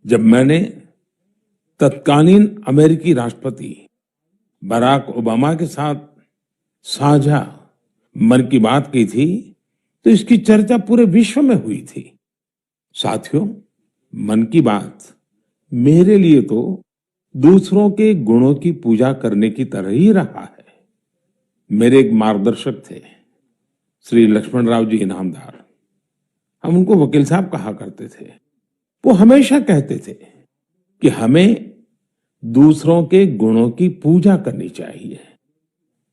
जब मैंने तत्कालीन अमेरिकी राष्ट्रपति बराक ओबामा के साथ साझा मन की बात की थी, तो इसकी चर्चा पूरे विश्व में हुई थी। साथियों, मन की बात मेरे लिए तो दूसरों के गुणों की पूजा करने की तरह ही रहा है। मेरे एक मार्गदर्शक थे, श्री लक्ष्मण राव जी इनामदार। हम उनको वकील साहब कहा करते थे। वो हमेशा कहते थे कि हमें दूसरों के गुणों की पूजा करनी चाहिए।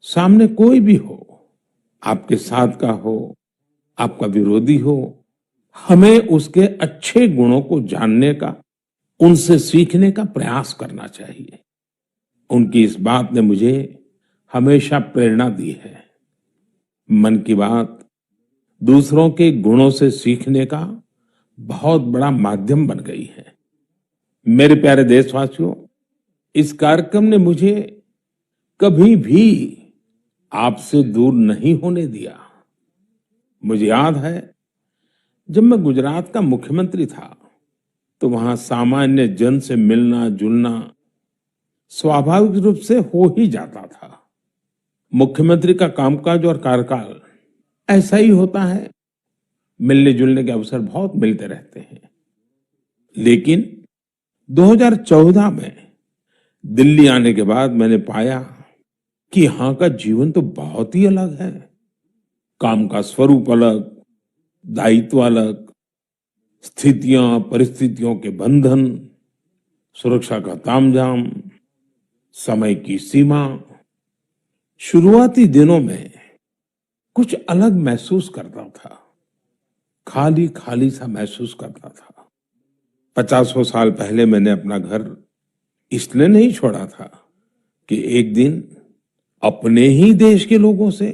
सामने कोई भी हो, आपके साथ का हो, आपका विरोधी हो, हमें उसके अच्छे गुणों को जानने का, उनसे सीखने का प्रयास करना चाहिए। उनकी इस बात ने मुझे हमेशा प्रेरणा दी है। मन की बात दूसरों के गुणों से सीखने का बहुत बड़ा माध्यम बन गई है। मेरे प्यारे देशवासियों, इस कार्यक्रम ने मुझे कभी भी आपसे दूर नहीं होने दिया। मुझे याद है, जब मैं गुजरात का मुख्यमंत्री था, तो वहां सामान्य जन से मिलना जुलना स्वाभाविक रूप से हो ही जाता था। मुख्यमंत्री का कामकाज और कार्यकाल ऐसा ही होता है, मिलने जुलने के अवसर बहुत मिलते रहते हैं। लेकिन 2014 में दिल्ली आने के बाद मैंने पाया कि यहां का जीवन तो बहुत ही अलग है। काम का स्वरूप अलग, दायित्व अलग, स्थितियां परिस्थितियों के बंधन, सुरक्षा का तामझाम, समय की सीमा। शुरुआती दिनों में कुछ अलग महसूस करता था, खाली खाली सा महसूस करता था। 50 साल पहले मैंने अपना घर इसलिए नहीं छोड़ा था कि एक दिन अपने ही देश के लोगों से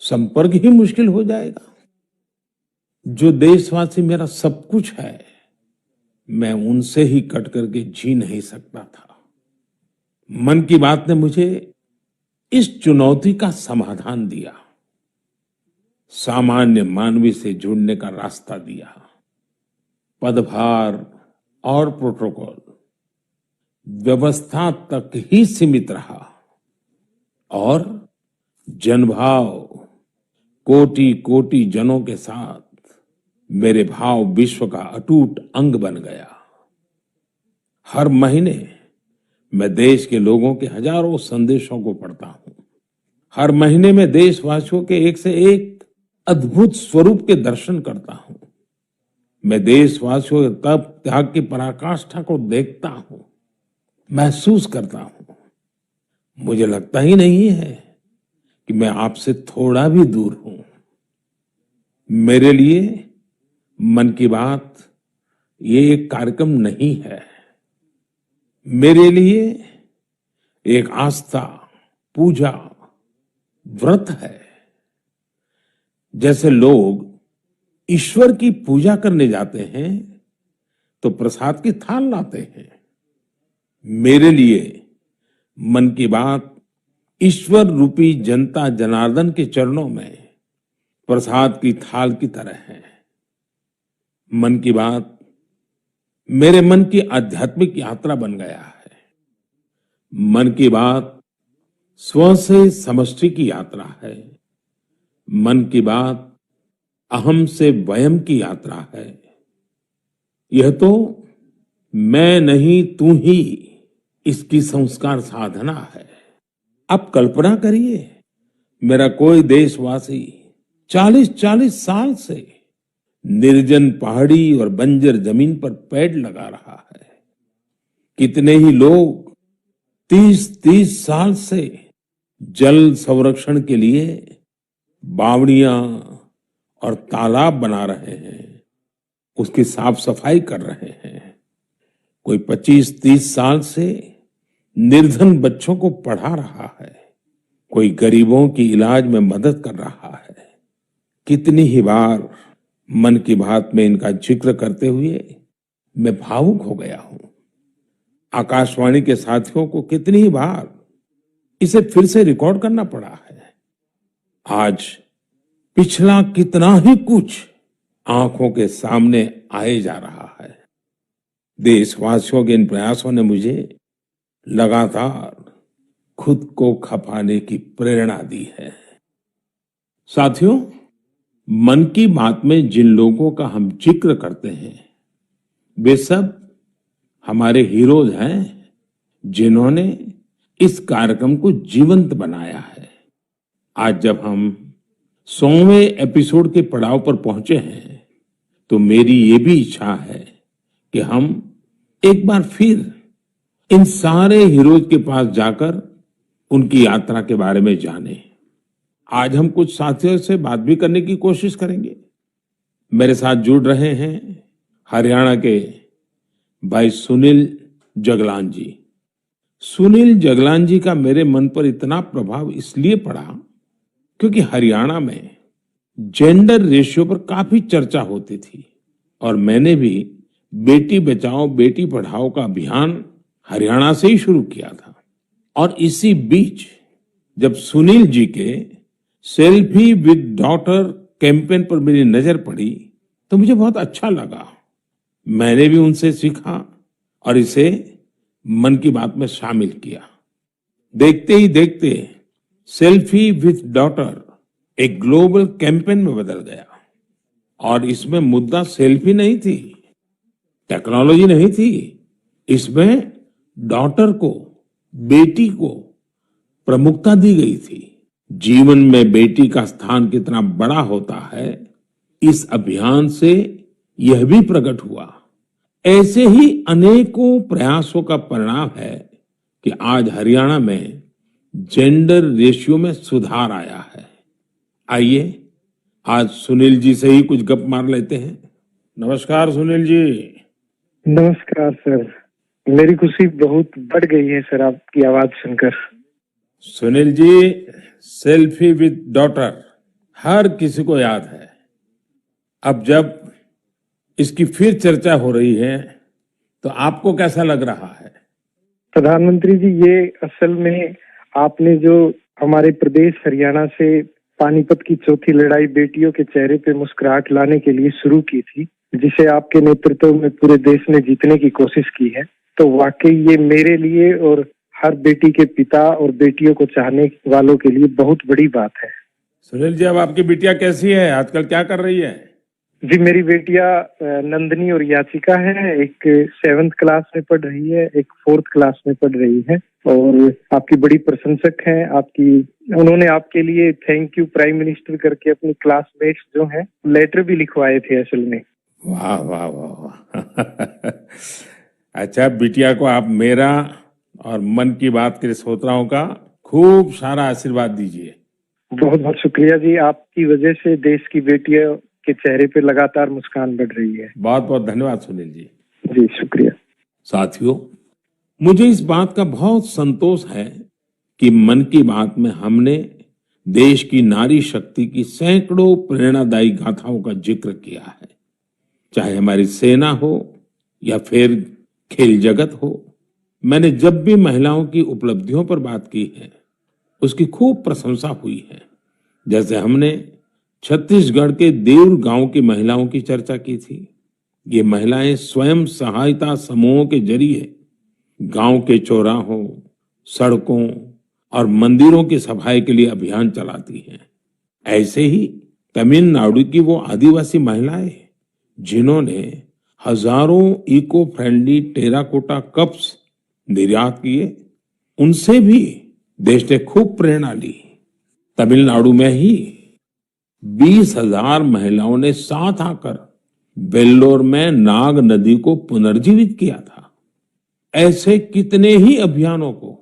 संपर्क ही मुश्किल हो जाएगा। जो देशवासी मेरा सब कुछ है, मैं उनसे ही कट करके जी नहीं सकता था। मन की बात ने मुझे इस चुनौती का समाधान दिया, सामान्य मानवी से जुड़ने का रास्ता दिया। पदभार और प्रोटोकॉल व्यवस्था तक ही सीमित रहा और जनभाव कोटि कोटि जनों के साथ मेरे भाव विश्व का अटूट अंग बन गया। हर महीने मैं देश के लोगों के हजारों संदेशों को पढ़ता हूं। हर महीने में देशवासियों के एक से एक अद्भुत स्वरूप के दर्शन करता हूं। मैं देशवासियों के तप त्याग की पराकाष्ठा को देखता हूं, महसूस करता हूं। मुझे लगता ही नहीं है कि मैं आपसे थोड़ा भी दूर हूं। मेरे लिए मन की बात ये एक कार्यक्रम नहीं है, मेरे लिए एक आस्था, पूजा, व्रत है। जैसे लोग ईश्वर की पूजा करने जाते हैं तो प्रसाद की थाल लाते हैं, मेरे लिए मन की बात ईश्वर रूपी जनता जनार्दन के चरणों में प्रसाद की थाल की तरह है। मन की बात मेरे मन की आध्यात्मिक यात्रा बन गया है। मन की बात स्व से समष्टि की यात्रा है। मन की बात अहम से वयम की यात्रा है। यह तो मैं नहीं तू ही इसकी संस्कार साधना है। आप कल्पना करिए, मेरा कोई देशवासी 40-40 साल से निर्जन पहाड़ी और बंजर जमीन पर पेड़ लगा रहा है। कितने ही लोग 30-30 साल से जल संरक्षण के लिए बावड़ियां और तालाब बना रहे हैं, उसकी साफ सफाई कर रहे हैं। कोई 25-30 साल से निर्धन बच्चों को पढ़ा रहा है, कोई गरीबों की इलाज में मदद कर रहा है। कितनी ही बार मन की बात में इनका जिक्र करते हुए मैं भावुक हो गया हूं। आकाशवाणी के साथियों को कितनी ही बार इसे फिर से रिकॉर्ड करना पड़ा है। आज पिछला कितना ही कुछ आंखों के सामने आए जा रहा है। देशवासियों के इन प्रयासों ने मुझे लगातार खुद को खपाने की प्रेरणा दी है। साथियों, मन की बात में जिन लोगों का हम जिक्र करते हैं, वे सब हमारे हीरोज हैं, जिन्होंने इस कार्यक्रम को जीवंत बनाया है। आज जब हम 100वें एपिसोड के पड़ाव पर पहुंचे हैं, तो मेरी ये भी इच्छा है कि हम एक बार फिर इन सारे हीरोज के पास जाकर उनकी यात्रा के बारे में जानें। आज हम कुछ साथियों से बात भी करने की कोशिश करेंगे। मेरे साथ जुड़ रहे हैं हरियाणा के भाई सुनील जगलान जी। सुनील जगलान जी का मेरे मन पर इतना प्रभाव इसलिए पड़ा क्योंकि हरियाणा में जेंडर रेशियो पर काफी चर्चा होती थी और मैंने भी बेटी बचाओ बेटी पढ़ाओ का अभियान हरियाणा से ही शुरू किया था। और इसी बीच जब सुनील जी के सेल्फी विद डॉटर कैंपेन पर मेरी नजर पड़ी तो मुझे बहुत अच्छा लगा। मैंने भी उनसे सीखा और इसे मन की बात में शामिल किया। देखते ही देखते सेल्फी विद डॉटर एक ग्लोबल कैंपेन में बदल गया और इसमें मुद्दा सेल्फी नहीं थी, टेक्नोलॉजी नहीं थी, इसमें डॉटर को, बेटी को प्रमुखता दी गई थी। जीवन में बेटी का स्थान कितना बड़ा होता है, इस अभियान से यह भी प्रकट हुआ। ऐसे ही अनेकों प्रयासों का परिणाम है कि आज हरियाणा में जेंडर रेशियो में सुधार आया है। आइए आज सुनील जी से ही कुछ गप मार लेते हैं। नमस्कार सुनील जी। नमस्कार सर, मेरी खुशी बहुत बढ़ गई है सर आपकी आवाज सुनकर। Sunil ji, selfie with daughter हर किसी को याद है। अब जब इसकी फिर चर्चा हो रही है तो आपको कैसा लग रहा है? प्रधानमंत्री जी, ये असल में आपने जो हमारे प्रदेश हरियाणा से पानीपत की चौथी लड़ाई बेटियों के चेहरे पे मुस्कुराहट लाने के लिए शुरू की थी, जिसे आपके नेतृत्व में पूरे देश ने जीतने की कोशिश की है, तो वाकई ये मेरे लिए और हर बेटी के पिता और बेटियों को चाहने वालों के लिए बहुत बड़ी बात है। सुनील जी, अब आपकी बिटिया कैसी है? आजकल क्या कर रही है? जी, मेरी बेटियां नंदनी और याचिका है। एक 7th क्लास में पढ़ रही है, एक 4th क्लास में पढ़ रही है और आपकी बड़ी प्रशंसक हैं। उन्होंने आपके लिए थैंक यू प्राइम मिनिस्टर करके अपनी क्लासमेट्स जो हैं लेटर भी लिखवाए थे असल में। वाह वाह वाह अच्छा, बिटिया को आप मेरा और मन की बात के श्रोताओं का खूब सारा आशीर्वाद दीजिए। बहुत बहुत शुक्रिया जी, आपकी वजह से देश की बेटियों के चेहरे पे लगातार मुस्कान बढ़ रही है। बहुत बहुत धन्यवाद सुनील जी। जी शुक्रिया। साथियों, मुझे इस बात का बहुत संतोष है कि मन की बात में हमने देश की नारी शक्ति की सैकड़ों प्रेरणादायी गाथाओं का जिक्र किया है। चाहे हमारी सेना हो या फिर खेल जगत हो, मैंने जब भी महिलाओं की उपलब्धियों पर बात की है उसकी खूब प्रशंसा हुई है। जैसे हमने छत्तीसगढ़ के देउर गांव की महिलाओं की चर्चा की थी। ये महिलाएं स्वयं सहायता समूहों के जरिए गांव के चौराहों, सड़कों और मंदिरों की सफाई के लिए अभियान चलाती हैं। ऐसे ही तमिलनाडु की वो आदिवासी महिलाएं जिन्होंने हजारों इको फ्रेंडली टेराकोटा कप्स निर्यात किए, उनसे भी देश ने खूब प्रेरणा ली। तमिलनाडु में ही 20,000 महिलाओं ने साथ आकर वेल्लोर में नाग नदी को पुनर्जीवित किया था। ऐसे कितने ही अभियानों को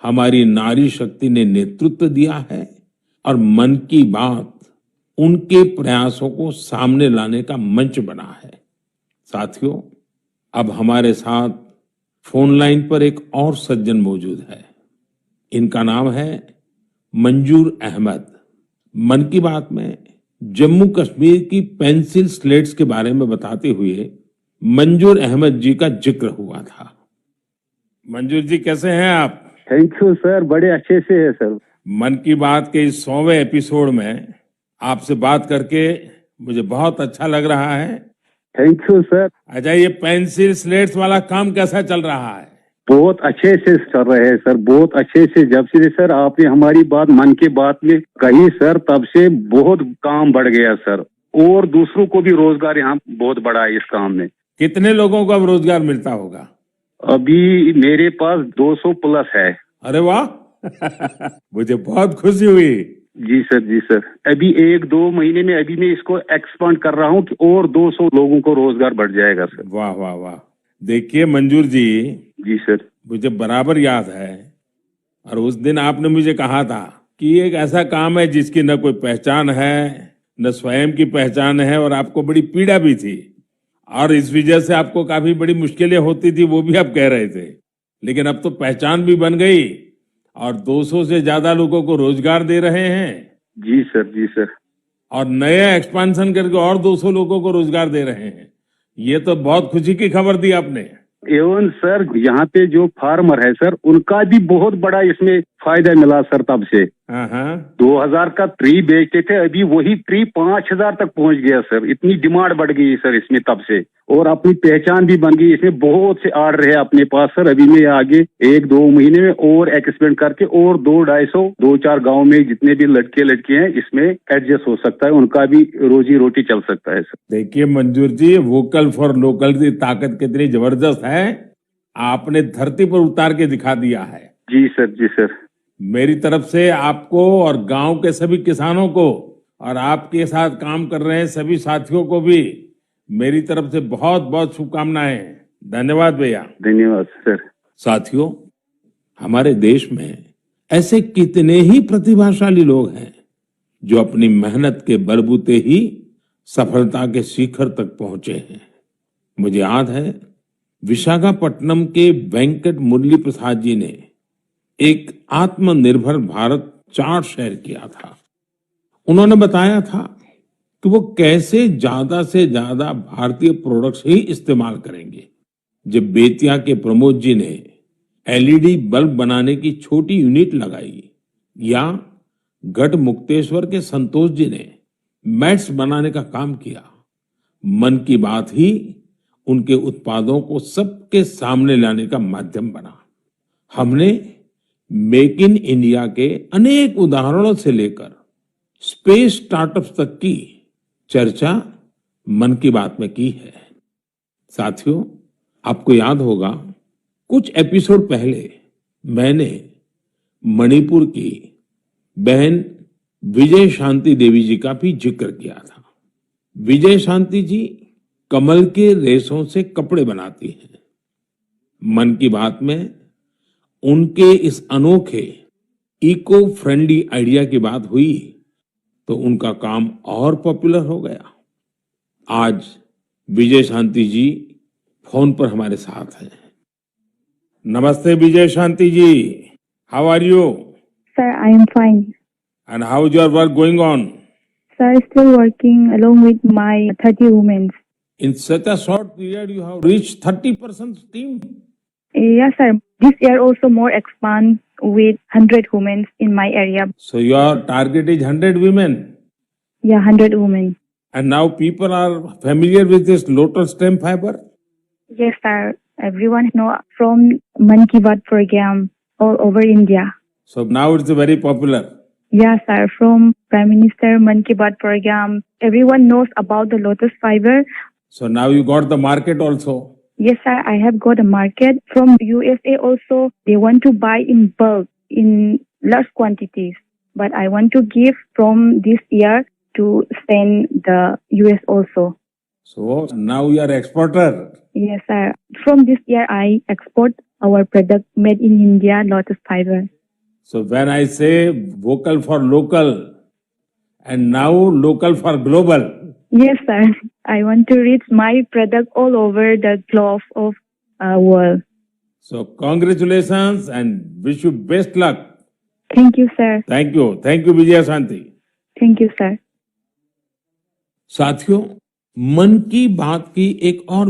हमारी नारी शक्ति ने नेतृत्व दिया है और मन की बात उनके प्रयासों को सामने लाने का मंच बना है। साथियों, अब हमारे साथ फोन लाइन पर एक और सज्जन मौजूद है। इनका नाम है मंजूर अहमद। मन की बात में जम्मू कश्मीर की पेंसिल स्लेट्स के बारे में बताते हुए मंजूर अहमद जी का जिक्र हुआ था। मंजूर जी, कैसे हैं आप? थैंक यू सर, बड़े अच्छे से है सर। मन की बात के इस 100वें एपिसोड में आपसे बात करके मुझे बहुत अच्छा लग रहा है। Thank you sir. अच्छा, ये पेंसिल स्लेट्स वाला काम कैसा चल रहा है? बहुत अच्छे से चल रहे हैं सर, बहुत अच्छे से। जब से सर आपने हमारी बात मन की बात में कही सर, तब से बहुत काम बढ़ गया सर, और दूसरों को भी रोजगार यहाँ बहुत बढ़ा है इस काम में। कितने लोगों को अब रोजगार मिलता होगा? अभी मेरे पास 200 प्लस है। अरे वाह! मुझे बहुत खुशी हुई। जी सर, जी सर। अभी 1-2 महीने में अभी मैं इसको एक्सपांड कर रहा हूँ कि और 200 लोगों को रोजगार बढ़ जाएगा सर। वाह वाह वाह! देखिए मंजूर जी, जी सर। मुझे बराबर याद है, और उस दिन आपने मुझे कहा था कि ये एक ऐसा काम है जिसकी न कोई पहचान है, न स्वयं की पहचान है, और आपको बड़ी पीड़ा भी थी, और इस वजह से आपको काफी बड़ी मुश्किलें होती थी, वो भी आप कह रहे थे। लेकिन अब तो पहचान भी बन गई, और 200 से ज्यादा लोगों को रोजगार दे रहे हैं। जी सर, जी सर। और नया एक्सपांशन करके और 200 लोगों को रोजगार दे रहे हैं। ये तो बहुत खुशी की खबर दी आपने। एवं सर यहाँ पे जो फार्मर है सर, उनका भी बहुत बड़ा इसमें फायदा मिला सर। तब से हाँ हाँ। 2000 का ट्री बेचते थे, अभी वही ट्री 5000 तक पहुंच गया सर। इतनी डिमांड बढ़ गई सर इसमें तब से, और अपनी पहचान भी बन गई। इसमें बहुत से आर्डर है अपने पास सर। अभी मैं आगे 1-2 महीने में और एक्सपेंड करके और 200-250 2-4 गाँव में जितने भी लड़के लड़की हैं इसमें एडजस्ट हो सकता है, उनका भी रोजी रोटी चल सकता है सर। देखिए मंजूर जी, वोकल फॉर लोकल की ताकत कितनी जबरदस्त है, आपने धरती पर उतार के दिखा दिया है। जी सर, जी सर। मेरी तरफ से आपको और गांव के सभी किसानों को, और आपके साथ काम कर रहे हैं सभी साथियों को भी मेरी तरफ से बहुत बहुत शुभकामनाएं। धन्यवाद भैया। धन्यवाद सर। साथियों, हमारे देश में ऐसे कितने ही प्रतिभाशाली लोग हैं जो अपनी मेहनत के बलबूते ही सफलता के शिखर तक पहुंचे हैं। मुझे याद है, विशाखापट्टनम के वेंकट मुरली प्रसाद जी ने एक आत्मनिर्भर भारत चार्ट शेयर किया था। उन्होंने बताया था कि वो कैसे ज्यादा से ज्यादा भारतीय प्रोडक्ट्स ही इस्तेमाल करेंगे। जब बेतिया के प्रमोद जी ने एलईडी बल्ब बनाने की छोटी यूनिट लगाई, या गढ़ मुक्तेश्वर के संतोष जी ने मैट्स बनाने का काम किया, मन की बात ही उनके उत्पादों को सबके सामने लाने का माध्यम बना। हमने मेक इन इंडिया के अनेक उदाहरणों से लेकर स्पेस स्टार्टअप्स तक की चर्चा मन की बात में की है। साथियों, आपको याद होगा, कुछ एपिसोड पहले मैंने मणिपुर की बहन विजय शांति देवी जी का भी जिक्र किया था। विजय शांति जी कमल के रेशों से कपड़े बनाती हैं। मन की बात में उनके इस अनोखे इको फ्रेंडली आइडिया की बात हुई तो उनका काम और पॉपुलर हो गया। आज विजय शांति जी फोन पर हमारे साथ हैं। नमस्ते Vijay Shanti ji, how are you? Sir, I am fine. And how is your work going on? Sir, still working along with my 30 women. In such a short period, you have reached 30% team. Yes, sir. This year also more expand with 100 women in my area. So your target is 100 women. Yeah, 100 women. And now people are familiar with this lotus stem fiber. Yes, sir. Everyone know from Man Ki Baat program all over India. So now it's very popular. Yes, sir. From Prime Minister Man Ki Baat program, everyone knows about the lotus fiber. So now you got the market also. Yes, sir. I have got a market from USA also. They want to buy in bulk, in large quantities. But I want to give from this year to send the US also. So now you are exporter. Yes, sir. From this year, I export our product made in India, lotus fiber. So when I say vocal for local and now local for global. Yes, sir. I want to reach my product all over the globe of world. So congratulations and wish you best luck. Thank you, sir. Thank you. Thank you Vijay Shanti. Thank you, sir. साथियों, मन की बात की एक और